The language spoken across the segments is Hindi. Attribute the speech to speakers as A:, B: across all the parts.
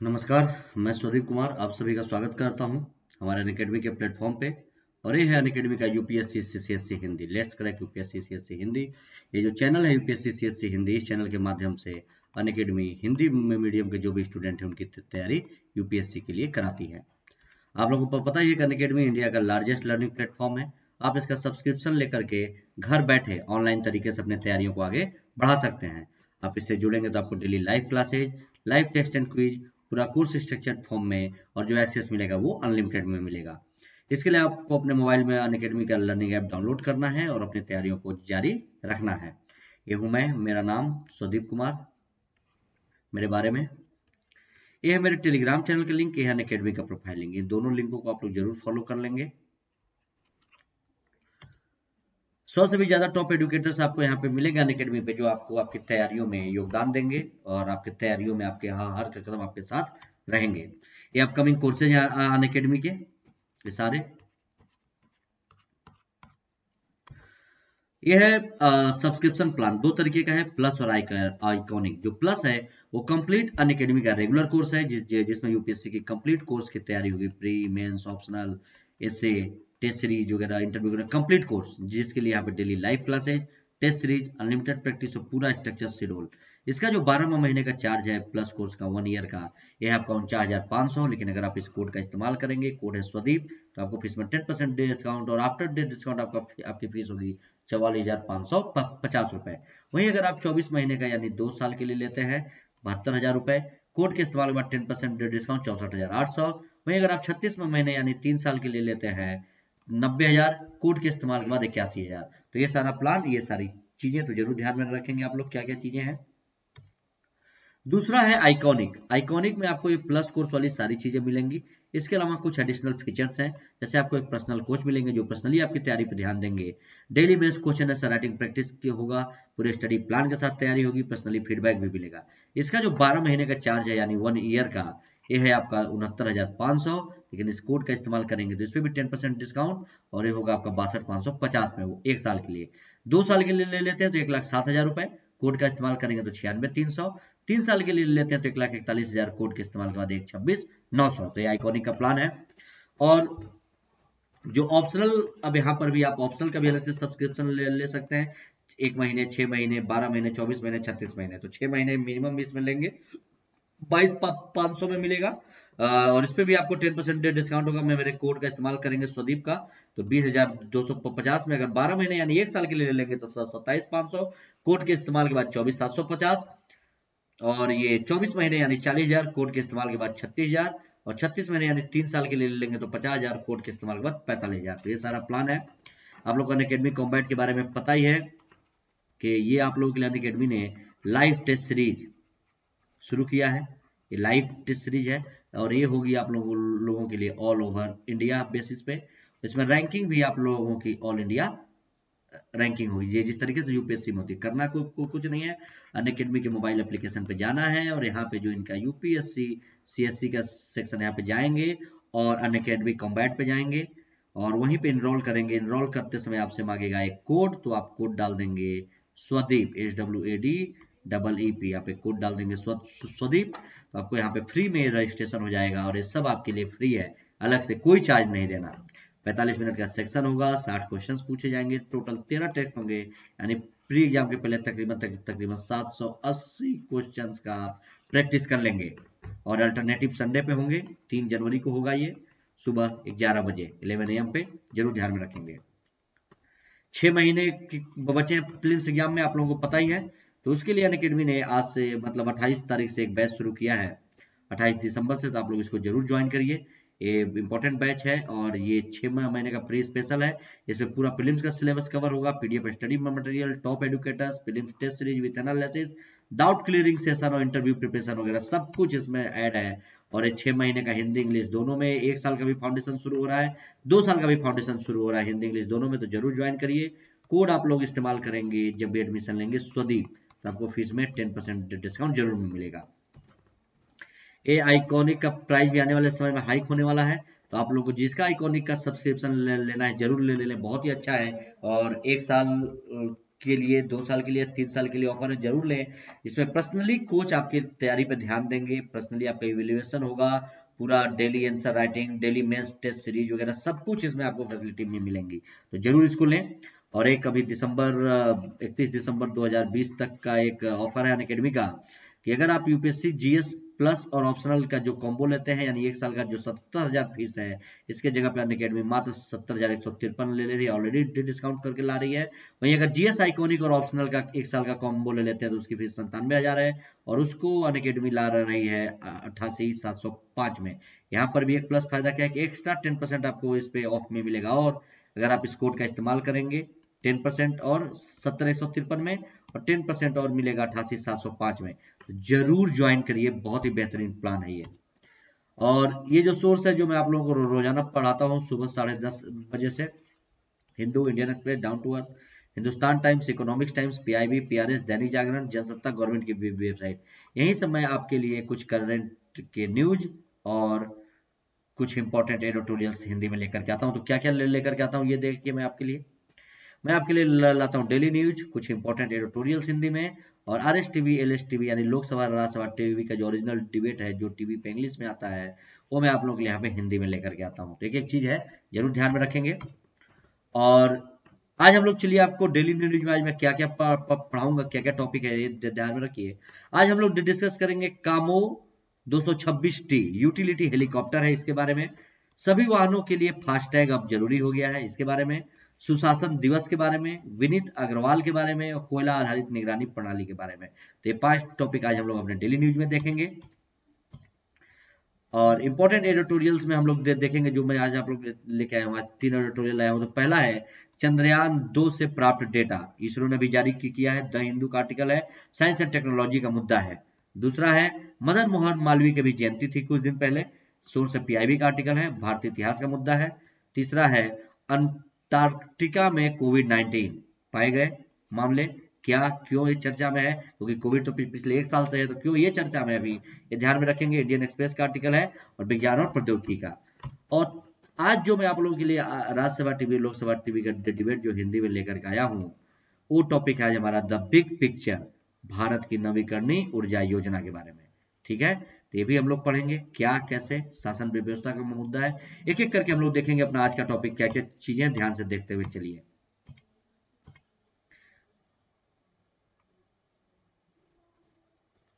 A: नमस्कार। मैं सुदीप कुमार आप सभी का स्वागत करता हूं हमारे अनअकैडमी के प्लेटफॉर्म पे। और ये है अनअकैडमी का UPSC CSC Hindi let's crack UPSC CSC Hindi. ये जो चैनल है यूपीएससी सीएससी हिंदी, इस चैनल के माध्यम से अनअकैडमी हिंदी मीडियम के जो भी स्टूडेंट हैं उनकी तैयारी यूपीएससी के लिए कराती है। आप लोगों को पता ही है कि अनअकैडमी इंडिया का लार्जेस्ट लर्निंग प्लेटफॉर्म है। आप इसका सब्सक्रिप्शन लेकर के घर बैठे ऑनलाइन तरीके से अपने तैयारियों को आगे बढ़ा सकते हैं। आप इससे जुड़ेंगे तो आपको daily live classes, live test and quiz, पूरा कोर्स स्ट्रक्चर्ड फॉर्म में, और जो एक्सेस मिलेगा वो अनलिमिटेड में मिलेगा। इसके लिए आपको अपने मोबाइल में अनअकैडमी का लर्निंग ऐप डाउनलोड करना है और अपनी तैयारियों को जारी रखना है। ये हूँ मैं, मेरा नाम सुदीप कुमार। मेरे बारे में ये है मेरे टेलीग्राम चैनल का लिंक, ये है अनअकैडमी का प्रोफाइल लिंक। इन दोनों लिंकों को आप लोग जरूर फॉलो कर लेंगे। 100 से भी ज्यादा टॉप एडुकेटर्स आपको यहाँ पे मिलेंगे अनअकैडमी पे, जो आपको आपकी तैयारियों में योगदान देंगे और आपकी तैयारियों में आपके हर कदम आपके साथ रहेंगे। ये अपकमिंग कोर्सेज हैं अनअकैडमी के, ये सारे। ये है सब्सक्रिप्शन प्लान, दो तरीके का है, प्लस और आइकॉनिक। जो प्लस है वो कंप्लीट अनअकैडमी का रेगुलर कोर्स है, जिसमें यूपीएससी की कंप्लीट कोर्स की तैयारी होगी, pre mains optional essay test series वगैरह इंटरव्यू वगैरह, कंप्लीट कोर्स जिसके लिए यहाँ पे daily live classes, test series, unlimited practice और पूरा स्ट्रक्चर शेड्यूल। इसका जो 12वां महीने का चार्ज है प्लस कोर्स का 1 ईयर का, यह है आपका 49,500। लेकिन अगर आप इस कोड का इस्तेमाल करेंगे, कोड है स्वदीप, तो आपको फीस में 10% डिस्काउंट, और आफ्टर डे डिस्काउंट आपकी फीस होगी 44,550 रुपए। वहीं अगर आप 24 महीने का यानी 2 साल के लिए लेते हैं 72,000 रुपए, कोड के इस्तेमाल के बाद 10% डिस्काउंट 64,800। वहीं अगर आप 36 महीने यानी 3 साल के लिए लेते हैं 90,000, कोड के इस्तेमाल के बाद 81,000। तो ये सारा प्लान, ये सारी चीजें तो जरूर ध्यान में रखेंगे आप लोग, क्या क्या चीजें हैं। दूसरा है आइकॉनिक। आइकॉनिक में आपको ये प्लस कोर्स वाली सारी चीजें मिलेंगी। इसके अलावा कुछ एडिशनल फीचर्स हैं, जैसे आपको एक पर्सनल कोच मिलेंगे जो पर्सनली आपकी तैयारी पर ध्यान देंगे। डेली बेस्ड क्वेश्चन है, राइटिंग प्रैक्टिस के होगा, पूरे स्टडी प्लान के साथ तैयारी होगी, पर्सनली फीडबैक भी मिलेगा। इसका जो 12 महीने का चार्ज है यानी 1 ईयर का, ये है आपका 69,500। लेकिन इस कोड का इस्तेमाल करेंगे तो इसमें भी 10% डिस्काउंट, और ये होगा आपका 62,550 में, वो 1 साल के लिए। 2 साल के लिए ले लेते हैं तो 1,07,000 रुपए, कोड का इस्तेमाल करेंगे तो 96,300। 3 साल के लिए लेते हैं तो 1,41,000, कोड के इस्तेमाल के बाद 1,26,900। तो ये आइकॉनिक का प्लान है। और जो ऑप्शनल, अब यहाँ पर भी आप ऑप्शनल का भी अलग से सब्सक्रिप्शन ले सकते हैं। 1 महीने, 6 महीने, 12 महीने, 24 महीने, 36 महीने। तो 6 महीने मिनिमम इसमें लेंगे 22,500 में मिलेगा। और इस पे भी आपको 10% डिस्काउंट होगा। मैं मेरे कोड का इस्तेमाल करेंगे स्वदीप का, तो 20,250 में। अगर 12 महीने यानी 1 साल के लिए लेंगे तो 27,500, कोड के इस्तेमाल के बाद 24,750। और ये 24 महीने यानी 40,000, कोड के इस्तेमाल के बाद 36,000। और 36 महीने यानी 3 साल के लिए लेंगे तो 50,000, कोड के इस्तेमाल के बाद 45,000। तो ये सारा प्लान है। आप लोग को अनअकैडमी कॉम्बैट के बारे में पता ही है कि ये आप लोगों के लिए अनअकैडमी ने लाइव टेस्ट सीरीज शुरू किया है। ये लाइव टेस्ट सीरीज है और ये होगी आप लोगों के लिए ऑल ओवर इंडिया बेसिस पे। इसमें रैंकिंग भी आप लोगों की ऑल इंडिया रैंकिंग होगी, ये जिस तरीके से यूपीएससी में होती है। करना कुछ नहीं है, अनअकैडमी के मोबाइल एप्लीकेशन पे जाना है और यहाँ पे जो इनका यूपीएससी सीएससी का सेक्शन है यहाँ पे जाएंगे और अनअकैडमी कॉम्बैट पे जाएंगे और वहीं पे इनरोल करेंगे। इनरोल करते समय आपसे मांगेगा एक कोड, तो आप कोड डाल देंगे स्वदीप, SWADEEP। यहाँ पे कोड डाल देंगे स्वदीप, तो आपको यहाँ पे फ्री में रजिस्ट्रेशन हो जाएगा। और ये सब आपके लिए फ्री है, अलग से कोई चार्ज नहीं देना। 45 मिनट का सेक्शन होगा, 60 क्वेश्चंस पूछे जाएंगे, टोटल 13 टेस्ट होंगे। यानी प्री एग्जाम के पहले तकरीबन 780 क्वेश्चंस का प्रैक्टिस कर लेंगे। और अल्टरनेटिव संडे पे होंगे, 3 जनवरी को होगा ये, सुबह 11 बजे 11 AM पे, जरूर ध्यान में रखेंगे। 6 महीने बचे प्रीलिम्स एग्जाम में, आप लोगों को पता ही है। तो उसके लिए अनअकैडमी ने आज से मतलब 28 तारीख से एक बैच शुरू किया है, 28 दिसंबर से। तो आप लोग इसको जरूर ज्वाइन करिए, ये इंपॉर्टेंट बैच है। और ये 6 महीने का प्री स्पेशल है। इसमें पूरा प्रीलिम्स का सिलेबस कवर होगा, PDF study material, top educators, prelims test series with analysis, doubt clearing session और इंटरव्यू प्रिपरेशन वगैरह सब कुछ इसमें ऐड है। और ये 6 महीने का हिंदी इंग्लिश दोनों में, 1 साल का भी फाउंडेशन शुरू हो रहा है, 2 साल का भी फाउंडेशन शुरू हो रहा है, हिंदी इंग्लिश दोनों में। तो जरूर ज्वाइन करिए। कोड आप लोग इस्तेमाल करेंगे जब भी एडमिशन लेंगे स्वदीप, तो आपको फीस में 10% डिस्काउंट जरूर मिलेगा। ये आइकॉनिक का प्राइस भी आने वाले समय में हाइक होने वाला है। तो आप लोग को जिसका आइकॉनिक का सब्सक्रिप्शन लेना है जरूर ले लें, बहुत ही अच्छा है। और 1 साल के लिए 2 साल के लिए 3 साल के लिए ऑफर है, जरूर लें। इसमें पर्सनली कोच आपकी तैयारी पे ध्यान देंगे, पर्सनली आपका इवेल्युएशन होगा, पूरा daily answer writing, daily mains test series वगैरह सब कुछ इसमें आपको फैसिलिटी में मिलेंगी, तो जरूर इसको लें। और एक अभी 31 दिसंबर 2020 तक का एक ऑफर है अनअकैडमी का, कि अगर आप यूपीएससी जीएस प्लस और ऑप्शनल का जो कॉम्बो लेते हैं, यानी एक साल का जो 70,000 फीस है, इसके जगह पे अनअकैडमी मात्र 70,153 ले ले रही है, ऑलरेडी डिस्काउंट करके ला रही है। वहीं अगर जीएस आइकॉनिक और ऑप्शनल का एक साल का कॉम्बो ले लेते हैं तो उसकी फीस 97,000 है, और उसको अनअकैडमी ला रही है 88,705 में। यहाँ पर भी एक प्लस फायदा क्या है कि एक्स्ट्रा 10% आपको इस पे ऑफ में मिलेगा, और अगर आप इस कोड का इस्तेमाल करेंगे 10% और 70,153 में, और 10% और मिलेगा 88,705 में, तो जरूर ज्वाइन करिए, बहुत ही बेहतरीन प्लान है ये। और ये जो सोर्स है जो मैं आप लोगों को रोजाना पढ़ाता हूँ सुबह 10:30 बजे से, Hindu, Indian Express, down to earth, Hindustan Times, economics times, PIB, PRS, Dainik Jagran, Jansatta, government की वेबसाइट, यहीं सब मैं आपके लिए कुछ करंट के न्यूज और कुछ इंपॉर्टेंट एडिटोरियल्स हिंदी में लेकर के आता हूँ। तो क्या क्या लेकर के आता हूँ ये देखिए, मैं आपके लिए लाता हूँ डेली न्यूज, कुछ इंपॉर्टेंट एडिटोरियल्स हिंदी में, और आरएस टीवी, एलएस टीवी यानी लोकसभा राज्यसभा टीवी का जो ओरिजिनल डिबेट है जो टीवी पे इंग्लिश में आता है, वो मैं आप लोगों के लिए यहाँ पे हिंदी में लेकर के आता हूँ। तो एक चीज है जरूर ध्यान में रखेंगे। और आज हम लोग चलिए आपको डेली न्यूज में आज मैं क्या क्या पढ़ाऊंगा, क्या क्या टॉपिक है, ये ध्यान में रखिए। आज हम लोग डिस्कस करेंगे कामो 226T यूटिलिटी हेलीकॉप्टर है, इसके बारे में। सभी वाहनों के लिए फास्टैग अब जरूरी हो गया है, इसके बारे में। सुशासन दिवस के बारे में, विनीत अग्रवाल के बारे में, और कोयला आधारित निगरानी प्रणाली के बारे में। तो ये 5 टॉपिक आज हम लोग अपने डेली न्यूज में देखेंगे। और इंपॉर्टेंट एडिटोरियल्स में हम लोग देखेंगे, जो मैं आज आप लोग लेके आया हूँ, आज 3 एडिटोरियल आया हूँ। तो पहला है चंद्रयान 2 से प्राप्त डेटा, इसरो ने भी जारी किया है, द हिंदू का आर्टिकल है, साइंस एंड टेक्नोलॉजी का मुद्दा है। दूसरा है मदन मोहन मालवीय की भी जयंती थी कुछ दिन पहले, सोर्स पीआईबी का आर्टिकल है, भारतीय इतिहास का मुद्दा है। तीसरा है अंटार्कटिका में कोविड-19 पाए गए मामले, क्या क्यों ये चर्चा में है, क्योंकि कोविड तो पिछले 1 साल से है, तो क्यों ये चर्चा में अभी, ये ध्यान में रखेंगे। इंडियन एक्सप्रेस का आर्टिकल है, और विज्ञान और प्रौद्योगिकी का। और आज जो मैं आप लोगों के लिए राज्यसभा टीवी लोकसभा टीवी का डिबेट जो हिंदी में लेकर के आया हूँ, वो टॉपिक है आज हमारा द बिग पिक्चर, भारत की नवीकरणीय ऊर्जा योजना के बारे में। ठीक है, तो ये भी हम लोग पढ़ेंगे, क्या कैसे शासन व्यवस्था का मुद्दा है, एक एक करके हम लोग देखेंगे अपना आज का टॉपिक क्या क्या चीजें, ध्यान से देखते हुए चलिए।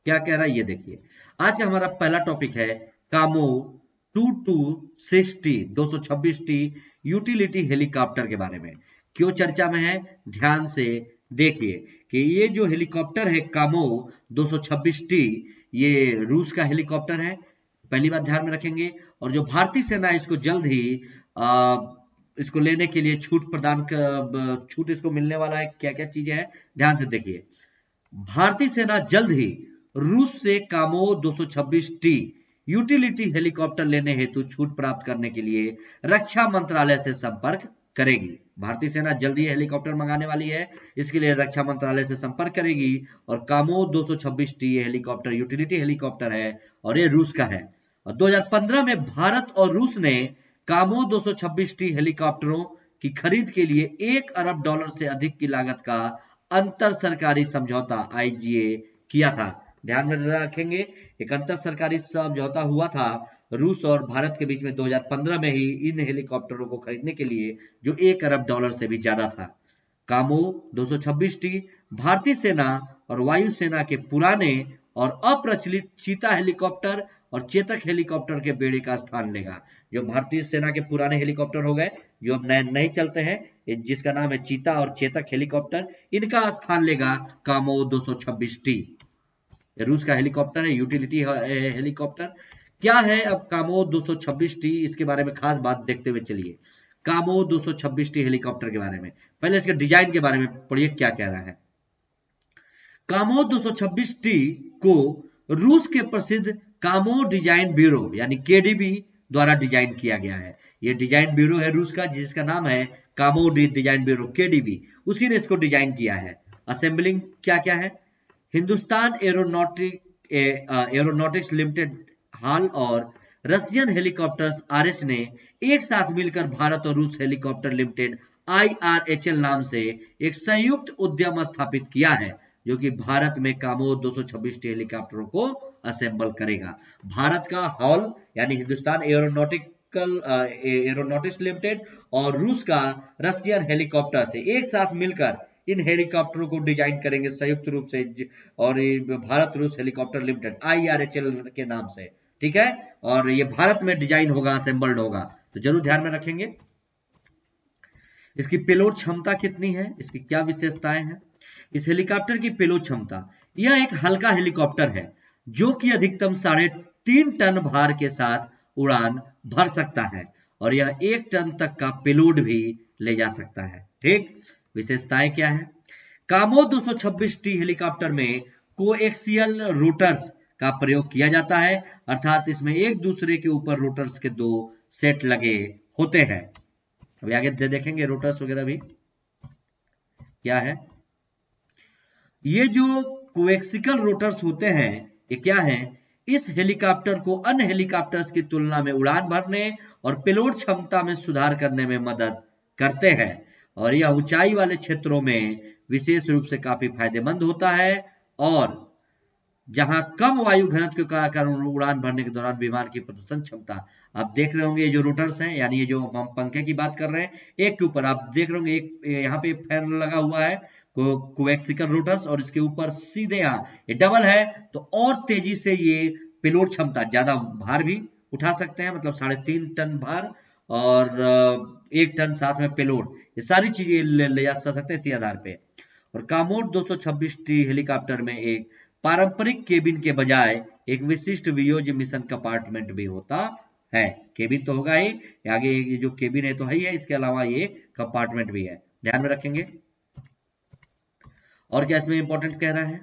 A: क्या कह रहा है ये देखिए। आज का हमारा पहला टॉपिक है कामो 226T यूटिलिटी हेलीकॉप्टर के बारे में। क्यों चर्चा में है, ध्यान से देखिए कि ये जो हेलीकॉप्टर है कामो 226T, ये रूस का हेलीकॉप्टर है, पहली बात ध्यान में रखेंगे। और जो भारतीय सेना इसको जल्द ही इसको लेने के लिए छूट इसको मिलने वाला है, क्या क्या चीजें हैं ध्यान से देखिए। भारतीय सेना जल्द ही रूस से कामो 226T यूटिलिटी हेलीकॉप्टर लेने हेतु छूट प्राप्त करने के लिए रक्षा मंत्रालय से संपर्क करेगी। भारतीय सेना जल्दी हेलीकॉप्टर मंगाने वाली है, इसके लिए रक्षा मंत्रालय से संपर्क करेगी। और कामो 226T ये हेलीकॉप्टर यूटिलिटी हेलीकॉप्टर है, और ये रूस का है। और 2015 में भारत और रूस ने कामो 226T हेलीकॉप्टरों की खरीद के लिए $1 अरब से अधिक की लागत का अंतर सरकारी समझौता आईजीए किया था। ध्यान में रखेंगे, एक अंतर सरकारी समझौता हुआ था रूस और भारत के बीच में 2015 में ही इन हेलीकॉप्टरों को खरीदने के लिए, जो $1 अरब से भी ज्यादा था। कामो 226T भारतीय सेना और वायुसेना के पुराने और अप्रचलित चीता हेलीकॉप्टर और चेतक हेलीकॉप्टर के बेड़े का स्थान लेगा। जो भारतीय सेना के पुराने हेलीकॉप्टर हो गए, जो अब नए नहीं चलते हैं, जिसका नाम है चीता और चेतक हेलीकॉप्टर, इनका स्थान लेगा कामो 226T। रूस का हेलीकॉप्टर है, यूटिलिटी हेलीकॉप्टर। क्या है अब कामो 226T, इसके बारे में खास बात देखते हुए चलिए। कामो 226T हेलीकॉप्टर के बारे में पहले इसके डिजाइन के बारे में पढ़िए, क्या कह रहा है। कामो 226T को रूस के प्रसिद्ध कामो डिजाइन ब्यूरो यानी केडीबी द्वारा डिजाइन किया गया है। यह डिजाइन ब्यूरो है रूस का, जिसका नाम है कामो डिजाइन ब्यूरो केडीबी, उसी ने इसको डिजाइन किया है। असेंबलिंग क्या क्या है, हिंदुस्तान एरोनॉटिक्स लिमिटेड हाल और रशियन हेलीकॉप्टर्स आरएस ने एक साथ मिलकर भारत और रूस हेलीकॉप्टर लिमिटेड IRHL नाम से एक संयुक्त उद्यम स्थापित किया है, जो कि भारत में कामोद 226 हेलीकॉप्टरों को असेंबल करेगा। भारत का हॉल यानी हिंदुस्तान एरोनॉटिक्स लिमिटेड और रूस का रशियन हेलीकॉप्टर से एक साथ मिलकर इन हेलीकॉप्टरों को डिजाइन करेंगे संयुक्त रूप से, और भारत रूस हेलीकॉप्टर लिमिटेड IRHL के नाम से, ठीक है। और ये भारत में डिजाइन होगा, असेंबल्ड होगा, तो जरूर ध्यान में रखेंगे। इसकी पेलोड क्षमता कितनी है, इसकी क्या विशेषताएं हैं? इस हेलीकॉप्टर की पेलोड क्षमता, यह एक हल्का हेलीकॉप्टर है जो कि अधिकतम 3.5 टन भार के साथ उड़ान भर सकता है, और यह 1 टन तक का पेलोड भी ले जा सकता है। ठीक, विशेषताएं क्या है? कामोद 226T हेलीकॉप्टर में कोएक्सियल रोटर्स का प्रयोग किया जाता है, अर्थात इसमें एक दूसरे के ऊपर रोटर्स के 2 सेट लगे होते हैं। अभी आगे देखेंगे रोटर्स वगैरह भी क्या है। ये जो कोएक्सियल रोटर्स होते हैं, ये क्या है? इस हेलीकॉप्टर को अन्य हेलीकॉप्टर्स की तुलना में उड़ान भरने और पेलोड क्षमता में सुधार करने में मदद करते हैं, और यह ऊंचाई वाले क्षेत्रों में विशेष रूप से काफी फायदेमंद होता है, और जहां कम वायु घनत्व के कारण उड़ान भरने के दौरान विमान की प्रदर्शन क्षमता, आप देख रहे होंगे ये जो रोटर्स हैं, यानी ये जो हम पंखे की बात कर रहे हैं, एक के ऊपर आप देख रहे होंगे एक यहाँ पे फैन लगा हुआ है कोएक्सियल रोटर्स, और इसके ऊपर सीधे यहाँ ये डबल है, तो और तेजी से ये पेलोड क्षमता, ज्यादा भार भी उठा सकते हैं, मतलब 3.5 टन भार और 1 टन साथ में पेलोड, ये सारी चीजें ले जा सकते हैं इसी आधार पे। और कामोड 226T हेलीकॉप्टर में एक पारंपरिक केबिन के बजाय एक विशिष्ट वियोज्य मिशन कंपार्टमेंट भी होता है। केबिन तो होगा ही, आगे ये जो केबिन है तो है ही है, इसके अलावा ये कंपार्टमेंट भी है, ध्यान में रखेंगे। और क्या इसमें इंपॉर्टेंट कह रहा है?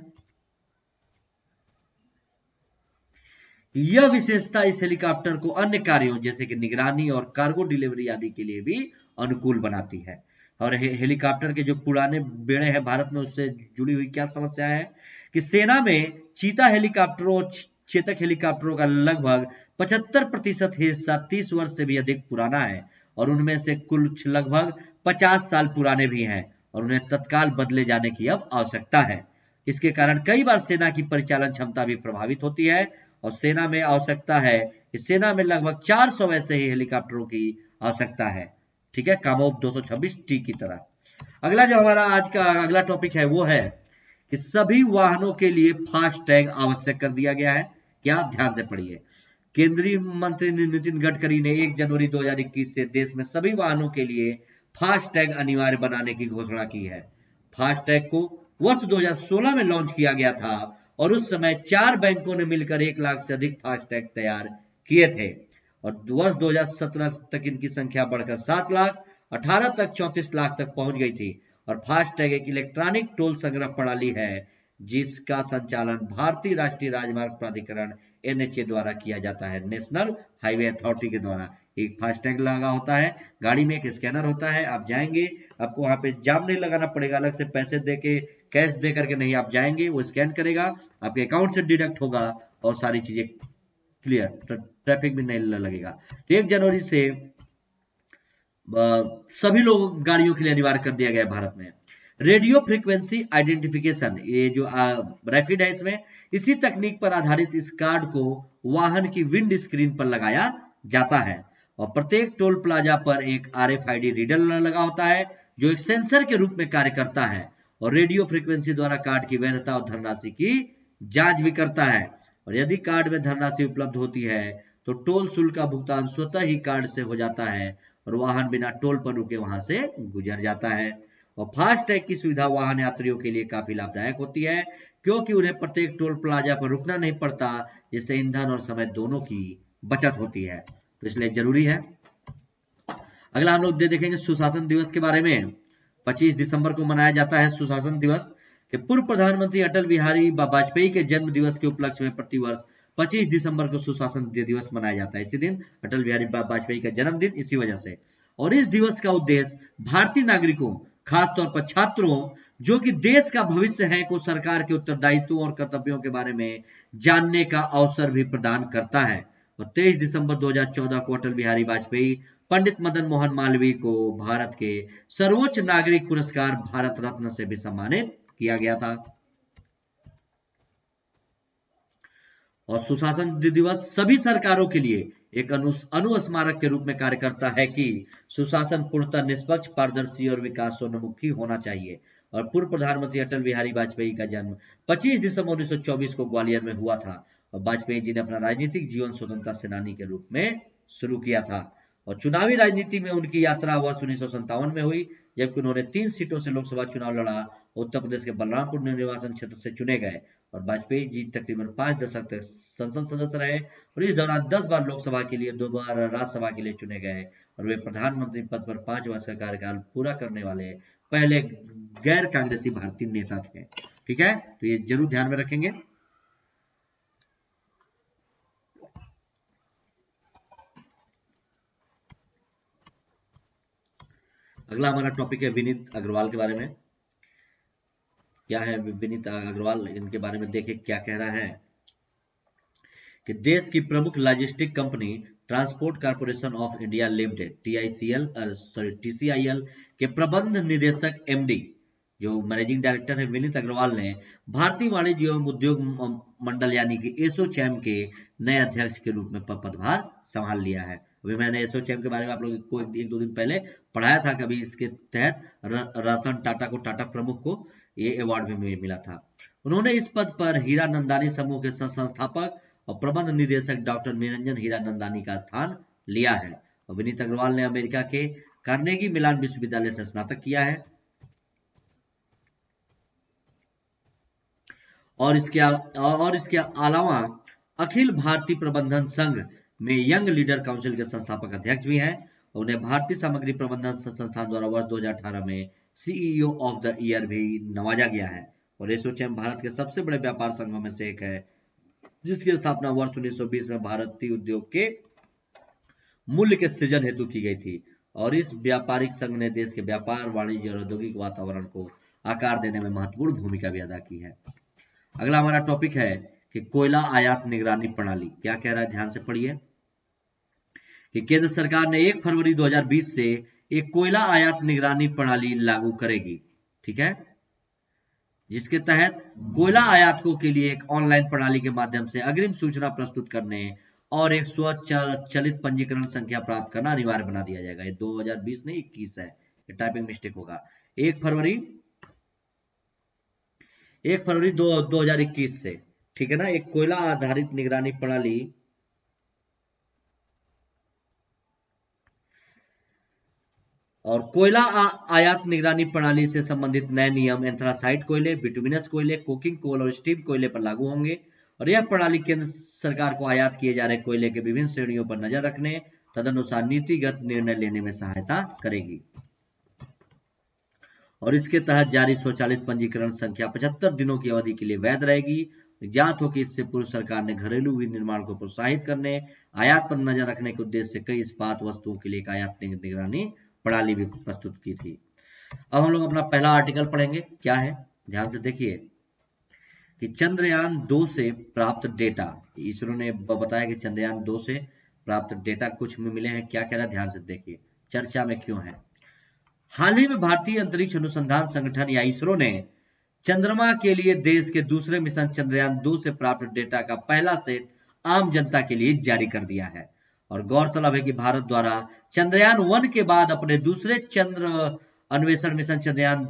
A: यह विशेषता इस हेलीकॉप्टर को अन्य कार्यों जैसे कि निगरानी और कार्गो डिलीवरी आदि के लिए भी अनुकूल बनाती है। और हेलीकॉप्टर के जो पुराने बेड़े हैं भारत में, उससे जुड़ी हुई क्या समस्या है कि सेना में चीता हेलीकॉप्टरों, चेतक हेलीकॉप्टरों का लगभग 75% हिस्सा 30 वर्ष से भी अधिक पुराना है, और उनमें से कुछ लगभग 50 साल पुराने भी हैं, और उन्हें तत्काल बदले जाने की अब आवश्यकता है। इसके कारण कई बार सेना की परिचालन क्षमता भी प्रभावित होती है, और सेना में आवश्यकता है कि सेना में लगभग 400 ऐसे ही हेलीकॉप्टरों की आवश्यकता है, ठीक है, कामोद 226T की तरह। अगला जो हमारा आज का अगला टॉपिक है वो है कि सभी वाहनों के लिए फास्ट टैग आवश्यक कर दिया गया है। क्या? ध्यान से पढ़िए। केंद्रीय मंत्री नितिन गडकरी ने 1 जनवरी 2021 से देश में सभी वाहनों के लिए फास्ट टैग अनिवार्य बनाने की घोषणा की है। फास्ट टैग को वर्ष 2016 में लॉन्च किया गया था, और उस समय 4 बैंकों ने मिलकर 1 लाख से अधिक फास्ट टैग तैयार किए थे, और वर्ष 2017 तक इनकी संख्या बढ़कर 7 लाख, 18 तक 34 लाख तक पहुंच गई थी। और फास्ट टैग एक इलेक्ट्रॉनिक टोल संग्रह प्रणाली है जिसका संचालन भारतीय राष्ट्रीय राजमार्ग प्राधिकरण NHA द्वारा किया जाता है, नेशनल हाईवे अथॉरिटी के द्वारा। एक फास्टैग लगा होता है, गाड़ी में एक स्कैनर होता है, आप जाएंगे, आपको वहां पे जाम नहीं लगाना पड़ेगा, अलग से पैसे दे के कैश दे करके नहीं, आप जाएंगे, वो स्कैन करेगा, आपके अकाउंट से डिडक्ट होगा, और सारी चीजें क्लियर, ट्रैफिक भी नहीं लगेगा। 1 जनवरी से सभी लोग गाड़ियों के लिए अनिवार्य कर दिया गया है भारत में। रेडियो फ्रीक्वेंसी आइडेंटिफिकेशन, ये जो रैपिड है, इसमें इसी तकनीक पर आधारित इस कार्ड को वाहन की विंड स्क्रीन पर लगाया जाता है, और प्रत्येक टोल प्लाजा पर एक RFID रीडर लगा होता है जो एक सेंसर के रूप में कार्य करता है, और रेडियो फ्रीक्वेंसी द्वारा कार्ड की वैधता और धनराशि की जांच भी करता है। और यदि कार्ड में धनराशि उपलब्ध होती है तो टोल शुल्क का भुगतान स्वतः ही कार्ड से हो जाता है, और वाहन बिना टोल पर रुके वहां से गुजर जाता है। और फास्ट टैग की सुविधा वाहन यात्रियों के लिए काफी लाभदायक होती है, क्योंकि उन्हें प्रत्येक टोल प्लाजा पर रुकना नहीं पड़ता, जिससे ईंधन और समय दोनों की बचत होती है, तो इसलिए जरूरी है। अगला हम लोग देखेंगे सुशासन दिवस के बारे में। 25 दिसंबर को मनाया जाता है सुशासन दिवस, कि पूर्व प्रधानमंत्री अटल बिहारी वाजपेयी के जन्म दिवस के उपलक्ष्य में प्रतिवर्ष 25 दिसंबर को सुशासन दिवस मनाया जाता है। इसी दिन अटल बिहारी वाजपेयी का जन्मदिन, इसी वजह से। और इस दिवस का उद्देश्य भारतीय नागरिकों, खासतौर पर छात्रों जो कि देश का भविष्य है, को सरकार के उत्तरदायित्वों और कर्तव्यों के बारे में जानने का अवसर भी प्रदान करता है। और 23 दिसंबर 2014 को अटल बिहारी वाजपेयी पंडित मदन मोहन मालवीय को भारत के सर्वोच्च नागरिक पुरस्कार भारत रत्न से भी सम्मानित किया गया था। और सुशासन दिवस सभी सरकारों के लिए एक अनुस्मारक के रूप में कार्य करता है कि सुशासन पूर्णतः निष्पक्ष, पारदर्शी और विकासोन्मुखी होना चाहिए। और पूर्व प्रधानमंत्री अटल बिहारी वाजपेयी का जन्म 25 दिसंबर 1924 को ग्वालियर में हुआ था और वाजपेयी जी ने अपना राजनीतिक जीवन स्वतंत्रता सेनानी के रूप में शुरू किया था और चुनावी राजनीति में उनकी यात्रा वर्ष 1957 में हुई, जबकि उन्होंने 3 सीटों से लोकसभा चुनाव लड़ा। उत्तर प्रदेश के बलरामपुर निर्वाचन क्षेत्र से चुने गए और वाजपेयी जी तकरीबन 5 दशक तक संसद सदस्य रहे और इस दौरान 10 बार लोकसभा के लिए, 2 बार राज्यसभा के लिए चुने गए और वे प्रधानमंत्री पद पर 5 वर्ष का कार्यकाल पूरा करने वाले पहले गैर कांग्रेसी भारतीय नेता थे। ठीक है, तो ये जरूर ध्यान में रखेंगे। अगला हमारा टॉपिक है विनीत अग्रवाल के बारे में। क्या है विनीत अग्रवाल, इनके बारे में देखिए क्या कह रहा है कि देश की प्रमुख logistic company transport corporation of India limited TCIL के प्रबंध निदेशक MD जो मैनेजिंग डायरेक्टर है विनीत अग्रवाल ने भारतीय वाणिज्य एवं उद्योग मंडल यानी कि एसोचैम के नए अध्यक्ष के रूप में पदभार संभाल लिया है। अभी मैंने एसोचैम के बारे में आप लोगों को एक दो दिन पहले पढ़ाया था, कभी इसके तहत रतन टाटा को, टाटा प्रमुख को ये अवार्ड भी मिला था। उन्होंने इस पद पर हीरानंदानी समूह के संस्थापक और प्रबंध निदेशक डॉक्टर निरंजन हीरानंदानी का स्थान लिया है। और विनीत अग्रवाल ने अमेरिका के कार्नेगी मिलान विश्वविद्यालय से स्नातक किया है और इसके अलावा अखिल भारतीय प्रबंधन संघ में यंग लीडर काउंसिल के संस्थापक अध्यक्ष भी हैं। उन्हें भारतीय सामग्री प्रबंधन संस्थान द्वारा वर्ष 2018 में CEO ऑफ द ईयर भी नवाजा गया है। और एसोचैम भारत के सबसे बड़े व्यापार संघों में से एक है, जिसकी स्थापना वर्ष 1920 में भारतीय उद्योग के मूल्य के सृजन हेतु की गई थी। और इस व्यापारिक संघ ने देश के व्यापार, वाणिज्य और औद्योगिक वातावरण को आकार देने में महत्वपूर्ण भूमिका भी अदा की है। अगला हमारा टॉपिक है कि कोयला आयात निगरानी प्रणाली क्या कह रहा है, ध्यान से पढ़िए कि केंद्र सरकार ने 1 फरवरी 2020 से एक कोयला आयात निगरानी प्रणाली लागू करेगी। ठीक है, जिसके तहत कोयला आयातकों के लिए एक ऑनलाइन प्रणाली के माध्यम से अग्रिम सूचना प्रस्तुत करने और एक स्वचालित पंजीकरण संख्या प्राप्त करना अनिवार्य बना दिया जाएगा। ये 2020 नहीं 21 है, ये टाइपिंग मिस्टेक होगा। 1 फरवरी 2021 से, ठीक है ना, एक कोयला आधारित निगरानी प्रणाली और कोयला आयात निगरानी प्रणाली से संबंधित नए नियम एंथ्रासाइट कोयले, बिटुमिनस कोयले, कोकिंग कोल और स्टीम कोयले पर लागू होंगे। और यह प्रणाली केंद्र सरकार को आयात किए जा रहे कोयले के विभिन्न श्रेणियों पर नजर रखने, तदनुसार नीतिगत निर्णय लेने में सहायता करेगी। और इसके तहत जारी स्वचालित पंजीकरण संख्या 75 दिनों की अवधि के लिए वैध रहेगी। ज्ञात हो कि इससे पूर्व सरकार ने घरेलू विनिर्माण को प्रोत्साहित करने, आयात पर नजर रखने के उद्देश्य से कई इस्पात वस्तुओं के लिए एक आयात निगरानी प्रणाली भी प्रस्तुत की थी। अब हम लोग अपना पहला आर्टिकल पढ़ेंगे, क्या है ध्यान से देखिए कि चंद्रयान 2 से प्राप्त डेटा, इसरो ने बताया कि चंद्रयान 2 से प्राप्त डेटा कुछ में मिले हैं। क्या कह रहा है, ध्यान से देखिए, चर्चा में क्यों है। हाल ही में भारतीय अंतरिक्ष अनुसंधान संगठन या इसरो ने चंद्रमा के लिए देश के दूसरे मिशन चंद्रयान 2 से प्राप्त डेटा का पहला सेट आम जनता के लिए जारी कर दिया है। और गौरतलब है कि भारत द्वारा चंद्रयान 1 के बाद अपने दूसरे चंद्र अन्वेषण मिशन चंद्रयान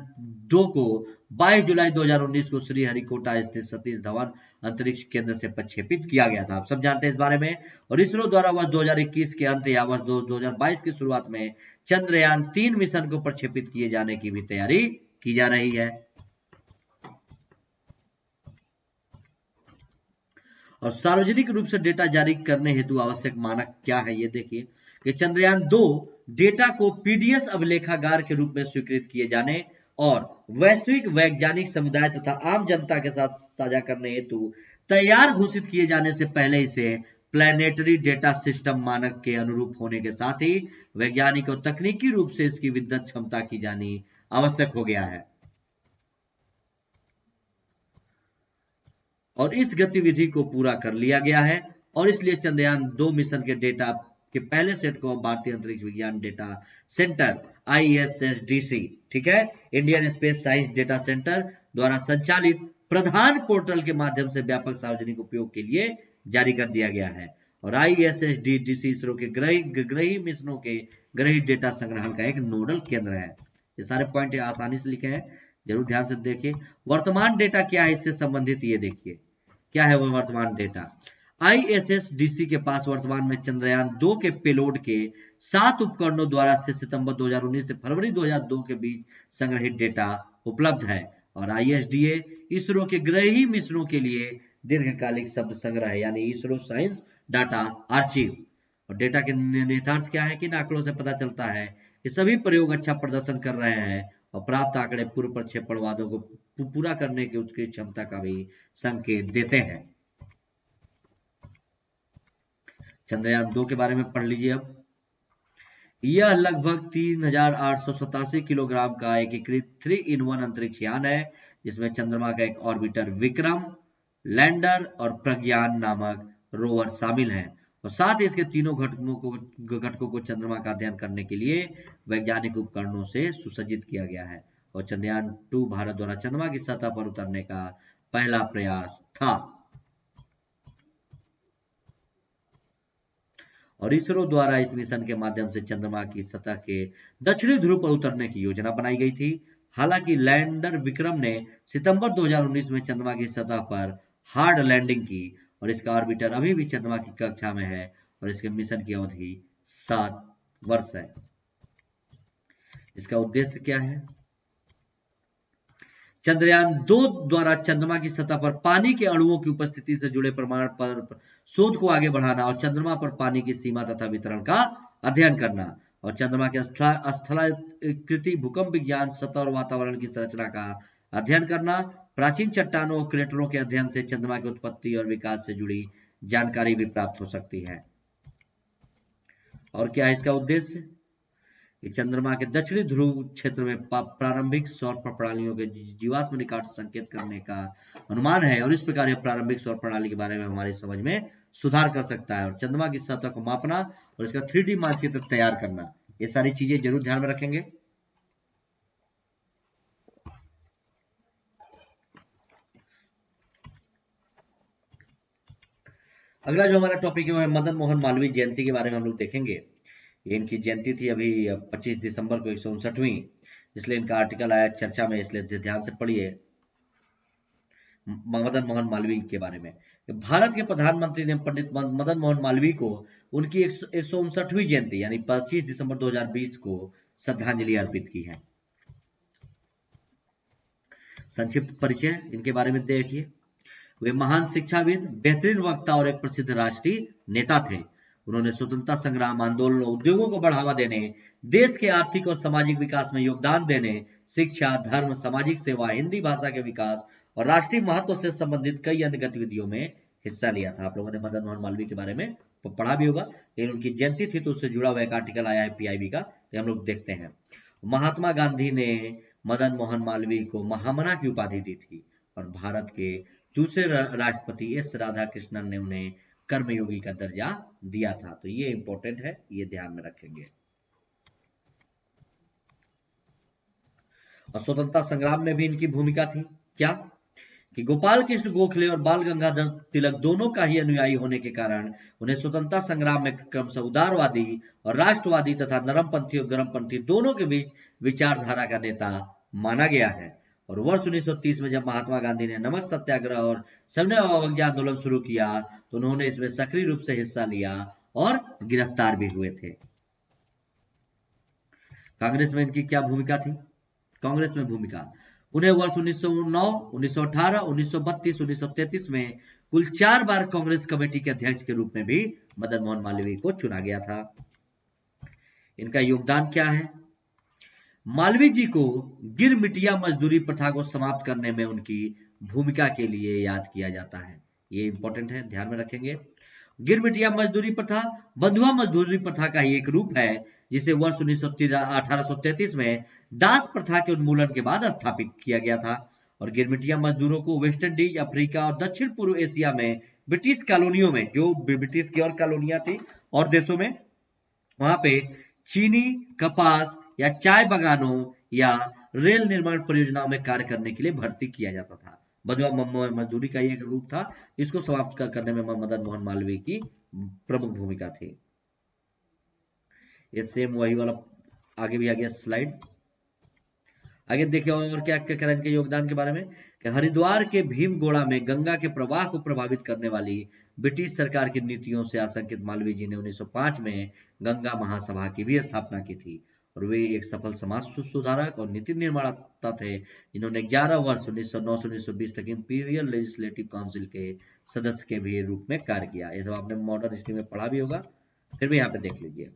A: 2 को 22 जुलाई 2019 को श्रीहरिकोटा स्थित सतीश धवन अंतरिक्ष केंद्र से प्रक्षेपित किया गया था। आप सब जानते हैं इस बारे में। और इसरो द्वारा वर्ष 2021 के अंत या वर्ष 2022 की शुरुआत में चंद्रयान 3 मिशन को प्रक्षेपित किए जाने की भी तैयारी की जा रही है। और सार्वजनिक रूप से डेटा जारी करने हेतु आवश्यक मानक क्या है, ये देखिए कि चंद्रयान 2 डेटा को पीडीएस अभिलेखागार के रूप में स्वीकृत किए जाने और वैश्विक वैज्ञानिक समुदाय तथा आम जनता के साथ साझा करने हेतु तैयार घोषित किए जाने से पहले इसे प्लैनेटरी डेटा सिस्टम मानक के अनुरूप होने के साथ ही वैज्ञानिक और तकनीकी रूप से इसकी विद्युत क्षमता की जानी आवश्यक हो गया है। और इस गतिविधि को पूरा कर लिया गया है और इसलिए चंद्रयान 2 मिशन के डेटा के पहले सेट को भारतीय अंतरिक्ष विज्ञान डेटा सेंटर ISSDC, ठीक है, Indian space science data centre द्वारा संचालित प्रधान पोर्टल के माध्यम से व्यापक सार्वजनिक उपयोग के लिए जारी कर दिया गया है। और ISSDC इसरो के ग्रही मिशनों के ग्रही डेटा संग्रहण का एक नोडल केंद्र है। ये सारे पॉइंट आसानी से लिखे हैं, जरूर ध्यान से देखिए। वर्तमान डेटा क्या है, इससे संबंधित ये देखिए क्या है वो वर्तमान डेटा। ISSDC के पास वर्तमान में चंद्रयान 2 के पेलोड के 7 उपकरणों द्वारा से सितंबर 2019 से फरवरी 2002 के बीच संग्रहित डेटा उपलब्ध है। और ISDA इसरो के ग्रही मिशनों के लिए दीर्घकालिक शब्द संग्रह है, यानी इसरो साइंस डाटा आर्चिव। और डेटा के निहितार्थ क्या है कि इन आंकड़ों से पता चलता है कि सभी प्रयोग अच्छा प्रदर्शन कर रहे हैं और प्राप्त आंकड़े पूर्व प्रक्षेपण वादों को पूरा करने की उसकी क्षमता का भी संकेत देते हैं। चंद्रयान 2 के बारे में पढ़ लीजिए अब। यह लगभग 3887 किलोग्राम का एकीकृत 3-in-1 अंतरिक्ष यान है, जिसमें चंद्रमा का एक ऑर्बिटर विक्रम, लैंडर और प्रज्ञान नामक रोवर शामिल हैं। और साथ ही इसके तीनों घटकों को चंद्रमा का अध्ययन करने के लिए वैज्ञानिक उपकरणों से सुसज्जित किया गया है। और चंद्रयान 2 भारत द्वारा चंद्रमा की सतह पर उतरने का पहला प्रयास था। और इसरो द्वारा इस मिशन के माध्यम से चंद्रमा की सतह के दक्षिणी ध्रुव पर उतरने की योजना बनाई गई थी। हालांकि लैंडर विक्रम ने सितंबर 2019 में चंद्रमा की सतह पर हार्ड लैंडिंग की और इसका ऑर्बिटर अभी भी चंद्रमा की कक्षा में है और इसके मिशन की अवधि 7 वर्ष है। इसका उद्देश्य क्या है? चंद्रयान 2 द्वारा चंद्रमा की सतह पर पानी के अणुओं की उपस्थिति से जुड़े प्रमाण पर शोध को आगे बढ़ाना और चंद्रमा पर पानी की सीमा तथा वितरण का अध्ययन करना और चंद्रमा के स्थलाकृति, भूकंप विज्ञान, सतह और वातावरण की संरचना का अध्ययन करना। प्राचीन चट्टानों और क्रेटरों के अध्ययन से चंद्रमा की उत्पत्ति और विकास से जुड़ी जानकारी भी प्राप्त हो सकती है। और क्या है इसका उद्देश्य? कि चंद्रमा के दक्षिणी ध्रुव क्षेत्र में प्रारंभिक सौर प्रणालियों के जीवाश्म रिकॉर्ड संकेत करने का अनुमान है और इस प्रकार यह प्रारंभिक सौर प्रणाली के बारे में हमारी समझ में सुधार कर सकता है। और चंद्रमा की सतह को मापना और इसका 3D मानचित्र तैयार करना, ये सारी चीजें जरूर ध्यान में रखेंगे। अगला जो हमारा टॉपिक है वो है मदन मोहन मालवीय जयंती के बारे में हम लोग देखेंगे। ये इनकी जयंती थी अभी 25 दिसंबर को 159वीं, इसलिए इनका आर्टिकल आया चर्चा में, इसलिए ध्यान से पढ़िए मदन मोहन मालवीय के बारे में। भारत के प्रधानमंत्री ने पंडित मदन मोहन मालवीय को उनकी 159वीं जयंती यानी 25 दिसंबर 2020 को श्रद्धांजलि अर्पित की है। संक्षिप्त परिचय इनके बारे में देखिए। वे महान शिक्षाविद, बेहतरीन वक्ता और एक प्रसिद्ध राष्ट्रीय नेता थे। उन्होंने स्वतंत्रता संग्राम, आंदोलन, उद्योगों को बढ़ावा देने, देश के आर्थिक और सामाजिक विकास में योगदान देने, शिक्षा, धर्म, सामाजिक सेवा, हिंदी भाषा के विकास और राष्ट्रीय महत्व से संबंधित कई अन्य गतिविधियों में हिस्सा लिया था। आप लोगों ने मदन मोहन मालवीय के बारे में पढ़ा भी होगा, लेकिन उनकी जयंती थी तो उससे जुड़ा हुआ एक आर्टिकल आया है PIB का, तो हम लोग देखते हैं। महात्मा गांधी ने मदन मोहन मालवीय को महामना की उपाधि दी थी और भारत के दूसरे राष्ट्रपति S राधाकृष्णन ने उन्हें कर्मयोगी का दर्जा दिया था। तो ये इंपॉर्टेंट है, ये ध्यान में रखेंगे। और स्वतंत्रता संग्राम में भी इनकी भूमिका थी क्या कि गोपाल कृष्ण गोखले और बाल गंगाधर तिलक दोनों का ही अनुयायी होने के कारण उन्हें स्वतंत्रता संग्राम में क्रमशः उदारवादी और राष्ट्रवादी तथा नरमपंथी और गर्मपंथी दोनों के बीच विचारधारा का नेता माना गया है। और वर्ष 1930 में जब महात्मा गांधी ने नमक सत्याग्रह और सविनय अवज्ञा आंदोलन शुरू किया तो उन्होंने इसमें सक्रिय रूप से हिस्सा लिया और गिरफ्तार भी हुए थे। कांग्रेस में इनकी क्या भूमिका थी? कांग्रेस में भूमिका, उन्हें वर्ष 1909, 1918, 1932, 1933 में कुल 4 बार कांग्रेस कमेटी के अध्यक्ष के रूप में भी मदन मोहन मालवीय को चुना गया था। इनका योगदान क्या है? मालवीय जी को गिरमिटिया मजदूरी प्रथा को समाप्त करने में उनकी भूमिका के लिए याद किया जाता है। ये इंपॉर्टेंट है, ध्यान में रखेंगे। गिरमिटिया मजदूरी प्रथा बंधुआ मजदूरी प्रथा का ही एक रूप है जिसे वर्ष 1833 में दास प्रथा के उन्मूलन के बाद स्थापित किया गया था। और गिरमिटिया मजदूरों को वेस्ट इंडीज, अफ्रीका और दक्षिण पूर्व एशिया में ब्रिटिश कॉलोनियों में, जो ब्रिटिश की और कॉलोनियां थी और देशों में वहां पे चीनी, कपास या चाय बागानों या रेल निर्माण परियोजनाओं में कार्य करने के लिए भर्ती किया जाता था। बंधुआ मजदूरी का एक रूप था। इसको समाप्त करने में मदन मोहन मालवीय की प्रमुख भूमिका थी। ये सेम वही वाला आगे भी आ गया स्लाइड। आगे देखिए और क्या क्या करें इनके योगदान के बारे में कि हरिद्वार के भीमगोड़ा में गंगा के प्रवाह को प्रभावित करने वाली ब्रिटिश सरकार की नीतियों से आशंकित मालवीय जी ने 1905 में गंगा महासभा की भी स्थापना की थी और वे एक सफल समाज सुधारक और नीति निर्माता थे। इन्होंने 11 वर्ष 1909 से 1920 तक इंपीरियल लेजिस्लेटिव काउंसिल के सदस्य के भी रूप में कार्य किया। ये सब आपने मॉडर्न हिस्ट्री में पढ़ा भी होगा, फिर भी यहाँ पे देख लीजिए।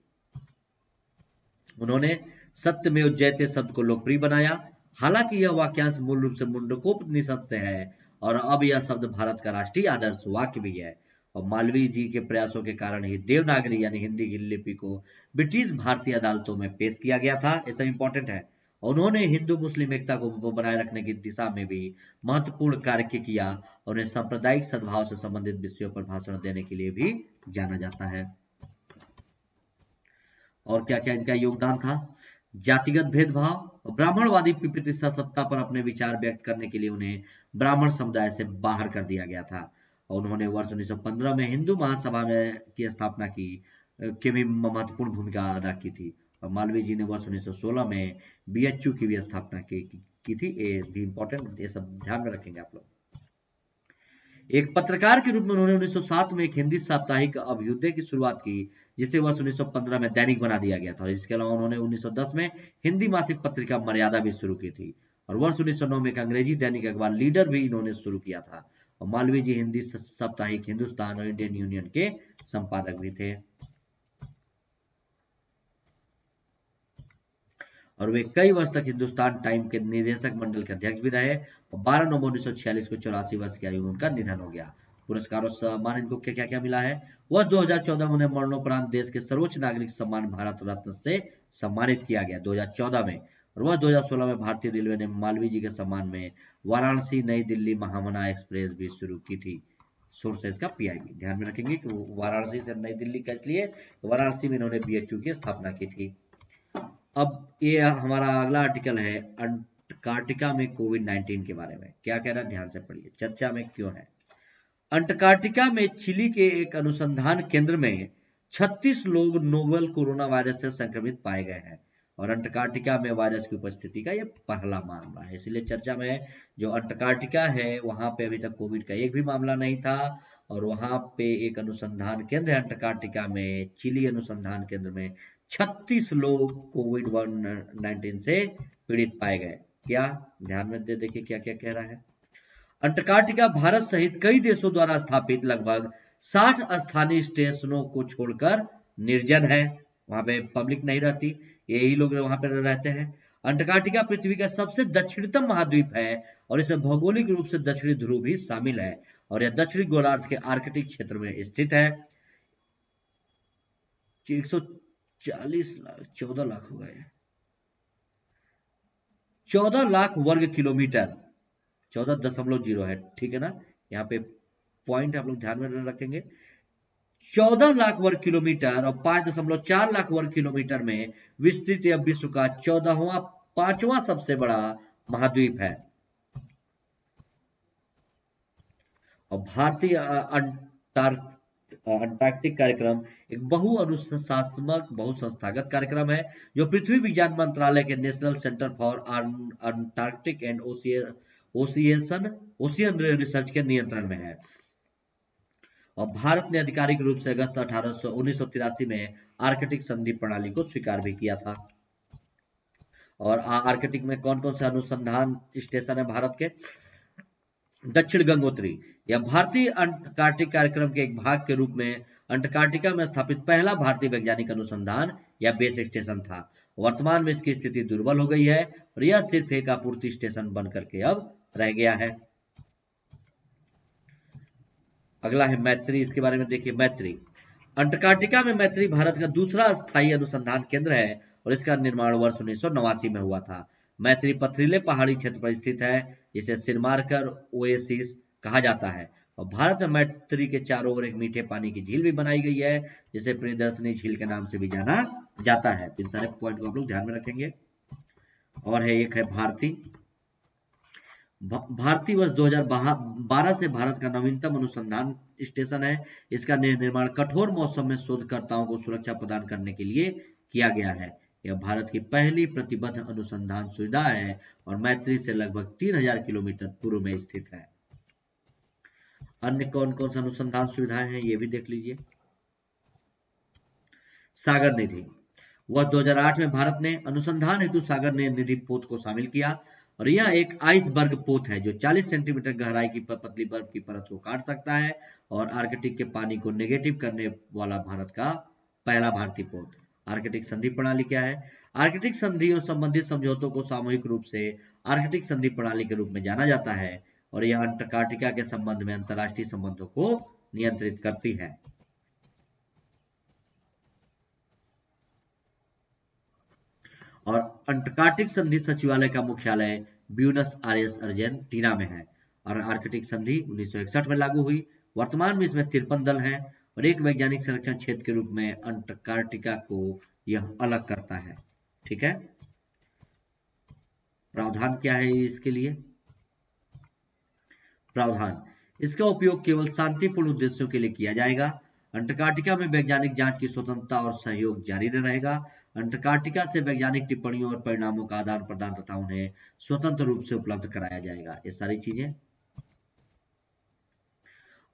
A: उन्होंने सत्यमेव जयते शब्द को लोकप्रिय बनाया। हालांकि यह वाक्यांश मूल रूप से मुंडकोपनिषद से है और अब यह शब्द भारत का राष्ट्रीय आदर्श वाक्य भी है। और मालवीय जी के प्रयासों के कारण ही देवनागरी यानी हिंदी की लिपि को ब्रिटिश भारतीय अदालतों में पेश किया गया था। ये सब इंपॉर्टेंट है। उन्होंने हिंदू मुस्लिम एकता को बनाए रखने की दिशा में भी महत्वपूर्ण कार्य किया और उन्हें सांप्रदायिक सद्भाव से संबंधित विषयों पर भाषण देने के लिए भी जाना जाता है। और क्या क्या इनका योगदान था? जातिगत भेदभाव, ब्राह्मणवादी पिपीतिसा सत्ता पर अपने विचार व्यक्त करने के लिए उन्हें ब्राह्मण समुदाय से बाहर कर दिया गया था और उन्होंने वर्ष 1915 में हिंदू महासभा में की स्थापना की भी महत्वपूर्ण भूमिका अदा की थी। और मालवीय जी ने वर्ष 1916 में बीएचयू की भी स्थापना की थी। ये भी इंपॉर्टेंट, ये सब ध्यान में रखेंगे आप लोग। एक पत्रकार के रूप में उन्होंने 1907 में एक हिंदी साप्ताहिक अभ्युदय की शुरुआत की जिसे वर्ष 1915 में दैनिक बना दिया गया था। इसके अलावा उन्होंने 1910 में हिंदी मासिक पत्रिका मर्यादा भी शुरू की थी और वर्ष 1909 में एक अंग्रेजी दैनिक अखबार लीडर भी इन्होंने शुरू किया था। और मालवीय जी हिंदी साप्ताहिक हिंदुस्तान और इंडियन यूनियन के संपादक भी थे और वे कई वर्ष तक हिंदुस्तान टाइम के निदेशक मंडल के अध्यक्ष भी रहे और 12 नवंबर 1946 को 84 वर्ष की आयु में उनका निधन हो गया। पुरस्कारों सम्मान इनको क्या क्या मिला है? वह 2014 में उन्हें मरणोपरांत देश के सर्वोच्च नागरिक सम्मान भारत रत्न से सम्मानित किया गया 2014 में। और वह 2016 में भारतीय रेलवे ने मालवीय जी के सम्मान में वाराणसी नई दिल्ली महामना एक्सप्रेस भी शुरू की थी। सोर्स है इसका पीआईबी। ध्यान में रखेंगे कि वाराणसी से नई दिल्ली का इसलिए वाराणसी में इन्होंने बीएचयू की स्थापना की थी। अब ये हमारा अगला आर्टिकल है अंटार्कटिका में कोविड-19 के बारे में। क्या कह रहा है ध्यान से पढ़िए, चर्चा में क्यों है। अंटार्कटिका में चिली के एक अनुसंधान केंद्र में 36 लोग नोवेल कोरोना वायरस से संक्रमित पाए गए हैं और अंटार्कटिका में वायरस की उपस्थिति का यह पहला मामला है, इसलिए चर्चा में है। जो अंटार्कटिका है वहां पे अभी तक कोविड का एक भी मामला नहीं था और वहां पे एक अनुसंधान केंद्र है अंटार्कटिका में, चिली अनुसंधान केंद्र में 36 लोग कोविड-19 से पीड़ित पाए गए। क्या ध्यान में देखिए क्या क्या कह रहा है। अंटार्कटिका भारत सहित कई देशों द्वारा स्थापित लगभग 60 स्थानीय स्टेशनों को छोड़कर निर्जन है। वहां पे पब्लिक नहीं रहती, यही लोग वहां पे रहते हैं। अंटार्कटिका पृथ्वी का सबसे दक्षिणतम महाद्वीप है और इसमें भौगोलिक रूप से दक्षिणी ध्रुव भी शामिल है और यह दक्षिणी गोलार्ध के आर्कटिक क्षेत्र में स्थित है। 140 लाख 14 लाख हो गए, 14 लाख वर्ग किलोमीटर, 14.0 है, ठीक है ना। यहाँ पे पॉइंट आप लोग ध्यान में रखेंगे। 14 लाख वर्ग किलोमीटर और 5.4 लाख वर्ग किलोमीटर में विस्तृत यह विश्व का 5वां सबसे बड़ा महाद्वीप है और भारतीय अंटार्कटिक कार्यक्रम एक बहुअनुशासनात्मक बहुसंस्थागत कार्यक्रम है जो पृथ्वी विज्ञान मंत्रालय के national centre for Antarctic and ocean research के नियंत्रण में है। और भारत ने आधिकारिक रूप से अगस्त 1983 में आर्कटिक संधि प्रणाली को स्वीकार भी किया था। और आर्कटिक में कौन कौन से अनुसंधान स्टेशन है भारत के? दक्षिण गंगोत्री, यह भारतीय अंटार्कटिक कार्यक्रम के एक भाग के रूप में अंटार्कटिका में स्थापित पहला भारतीय वैज्ञानिक अनुसंधान या बेस स्टेशन था। वर्तमान में इसकी स्थिति दुर्बल हो गई है और यह सिर्फ एक आपूर्ति स्टेशन बनकर के अब रह गया है। अगला है मैत्री, इसके बारे में देखिए। मैत्री अंटार्कटिका में मैत्री भारत का दूसरा स्थायी अनुसंधान केंद्र है और इसका निर्माण वर्ष 1989 में हुआ था। मैत्री पथरीले पहाड़ी क्षेत्र पर स्थित है जिसे सिरमारकर ओएसिस कहा जाता है। और भारत में मैत्री के चारों ओर एक मीठे पानी की झील भी बनाई गई है, जिसे प्रियदर्शनी झील के नाम से भी जाना जाता है। इन सारे पॉइंट को आप लोग ध्यान में रखेंगे। और है एक है भारती। भारती वर्ष 2012 से भारत का नवीनतम अनुसंधान स्टेशन है। इसका निर्माण कठोर मौसम में शोधकर्ताओं को सुरक्षा प्रदान करने के लिए किया गया है। यह भारत की पहली प्रतिबद्ध अनुसंधान सुविधा है और मैत्री से लगभग 3000 किलोमीटर पूर्व में स्थित है। अन्य कौन कौन सा अनुसंधान सुविधाएं हैं ये भी देख लीजिए। सागर निधि वर्ष 2008 में भारत ने अनुसंधान हेतु सागर निधि पोत को शामिल किया और यह एक आइसबर्ग पोत है जो 40 सेंटीमीटर गहराई की पतली बर्फ की परत को काट सकता है और आर्कटिक के पानी को नेगेटिव करने वाला भारत का पहला भारतीय पोत। आर्कटिक संधि प्रणाली क्या है? आर्कटिक संधि और संबंधित समझौतों को सामूहिक रूप से आर्कटिक संधि प्रणाली के रूप में जाना जाता है और यह अंटार्कटिका के संबंध में अंतर्राष्ट्रीय संबंधों को नियंत्रित करती है। और अंटार्कटिक संधि सचिवालय का मुख्यालय ब्यूनस आयर्स अर्जेंटीना में है और आर्कटिक संधि 1961 में लागू हुई। वर्तमान में इसमें 53 दल हैं और एक वैज्ञानिक संरक्षण क्षेत्र के रूप में अंटार्कटिका को यह अलग करता है। ठीक है, प्रावधान क्या है इसके लिए? प्रावधान, इसका उपयोग केवल शांतिपूर्ण उद्देश्यों के लिए किया जाएगा। अंटार्कटिका में वैज्ञानिक जांच की स्वतंत्रता और सहयोग जारी रहेगा। अंटार्कटिका से वैज्ञानिक टिप्पणियों और परिणामों का आदान प्रदान तथा उन्हें स्वतंत्र रूप से उपलब्ध कराया जाएगा। ये सारी चीजें।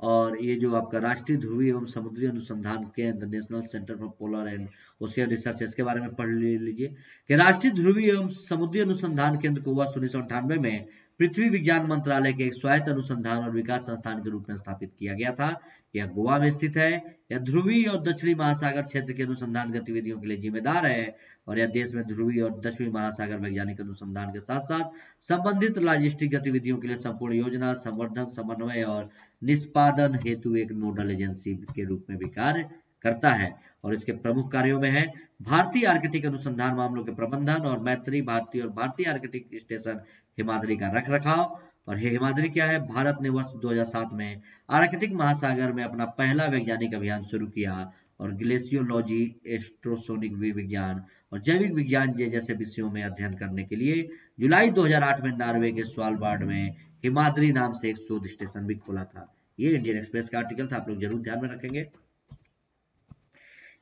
A: और ये जो आपका राष्ट्रीय ध्रुवीय एवं समुद्री अनुसंधान केंद्र national centre for polar and ocean research, इसके बारे में पढ़ लीजिए कि राष्ट्रीय ध्रुवीय एवं समुद्री अनुसंधान केंद्र को वर्ष 1998 में पृथ्वी विज्ञान मंत्रालय के एक स्वायत्त अनुसंधान और विकास संस्थान के रूप में स्थापित किया गया था। यह गोवा में स्थित है। यह ध्रुवीय और दक्षिणी महासागर क्षेत्र के अनुसंधान गतिविधियों के लिए जिम्मेदार है और यह देश में ध्रुवीय और दक्षिणी महासागर वैज्ञानिक अनुसंधान के साथ साथ संबंधित लॉजिस्टिक गतिविधियों के लिए संपूर्ण योजना, संवर्धन, समन्वय और निष्पादन हेतु एक नोडल एजेंसी के रूप में भी कार्य करता है। और इसके प्रमुख कार्यों में है भारतीय आर्कटिक अनुसंधान मामलों के प्रबंधन और मैत्री भारतीय और भारतीय आर्कटिक स्टेशन हिमाद्री का रखरखाव। और हिमाद्री क्या है? भारत ने वर्ष 2007 में आर्कटिक महासागर में अपना पहला वैज्ञानिक अभियान शुरू किया और ग्लेशियोलॉजी, एस्ट्रोसोनिक विज्ञान और जैविक विज्ञान जैसे विषयों में अध्ययन करने के लिए जुलाई 2008 में नॉर्वे के स्वालबार्ड में हिमाद्री नाम से एक शोध स्टेशन भी खोला था। ये इंडियन एक्सप्रेस का आर्टिकल था, आप लोग जरूर ध्यान में रखेंगे।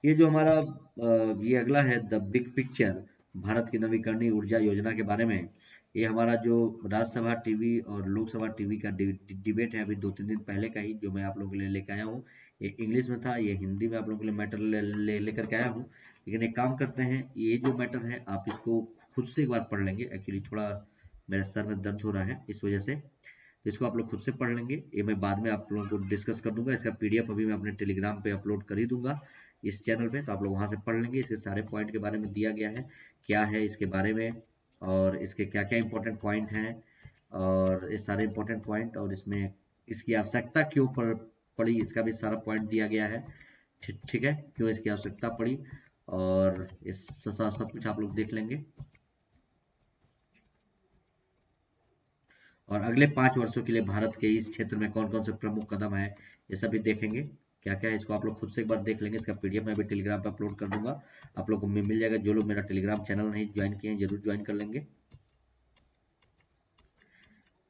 A: ये जो हमारा ये अगला है द बिग पिक्चर, भारत की नवीकरणीय ऊर्जा योजना के बारे में। ये हमारा जो राज्यसभा टीवी और लोकसभा टीवी का डिबेट है, अभी 2-3 दिन पहले का ही, जो मैं आप लोगों के लिए लेकर आया हूँ। ये इंग्लिश में था, ये हिंदी में आप लोगों के लिए मैटर लेकर के आया हूँ। लेकिन एक काम करते हैं, ये जो मैटर है आप इसको खुद से एक बार पढ़ लेंगे। एक्चुअली थोड़ा मेरे सर में दर्द हो रहा है, इस वजह से इसको आप लोग खुद से पढ़ लेंगे। ये मैं बाद में आप लोगों को डिस्कस कर दूंगा। इसका पीडीएफ अभी मैं अपने टेलीग्राम पे अपलोड कर ही दूंगा इस चैनल पे, तो आप लोग वहां से पढ़ लेंगे। इसके सारे पॉइंट के बारे में दिया गया है, क्या है इसके बारे में और इसके क्या क्या इंपॉर्टेंट पॉइंट हैं और ये सारे इंपॉर्टेंट पॉइंट और इसमें इसकी आवश्यकता क्यों पड़ी, इसका भी सारा पॉइंट दिया गया है। ठीक है, क्यों इसकी आवश्यकता पड़ी और इस सब कुछ आप लोग देख लेंगे। और अगले 5 वर्षों के लिए भारत के इस क्षेत्र में कौन कौन से प्रमुख कदम है ये सभी देखेंगे। क्या क्या है इसको आप लोग खुद से एक बार देख लेंगे। इसका पीडीएफ मैं भी टेलीग्राम पे अपलोड कर दूंगा, आप लोग को मिल जाएगा। जो लोग मेरा टेलीग्राम चैनल नहीं ज्वाइन किए हैं जरूर ज्वाइन कर लेंगे।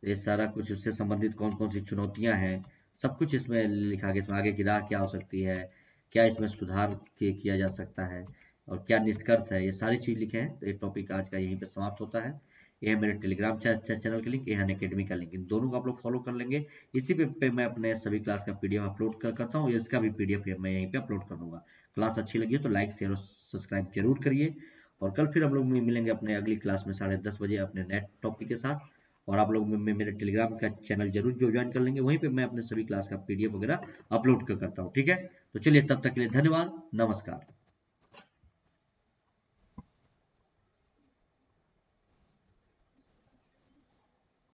A: ये सारा कुछ उससे संबंधित कौन कौन सी चुनौतियां हैं सब कुछ इसमें लिखा गया। इसमें आगे की राह क्या हो सकती है, क्या इसमें सुधार किया जा सकता है और क्या निष्कर्ष है, ये सारी चीज लिखे हैं। तो ये टॉपिक आज का यहीं पे समाप्त होता है। ये है मेरे टेलीग्राम चैनल के लिंक, ये है अनअकैडमी का लिंक, इन दोनों को आप लोग फॉलो कर लेंगे। इसी पे मैं अपने सभी क्लास का पीडीएफ अपलोड करता हूँ। इसका भी पीडीएफ मैं यहीं पे अपलोड कर दूंगा। क्लास अच्छी लगी हो तो लाइक, शेयर और सब्सक्राइब जरूर करिए। और कल फिर हम लोग मिलेंगे अपने अगली क्लास में 10:30 बजे अपने नेट टॉपिक के साथ। और आप लोग मेरे टेलीग्राम का चैनल जरूर ज्वाइन कर लेंगे, वहीं पे मैं अपने सभी क्लास का पीडीएफ वगैरह अपलोड करता हूँ। ठीक है, तो चलिए तब तक के लिए धन्यवाद, नमस्कार।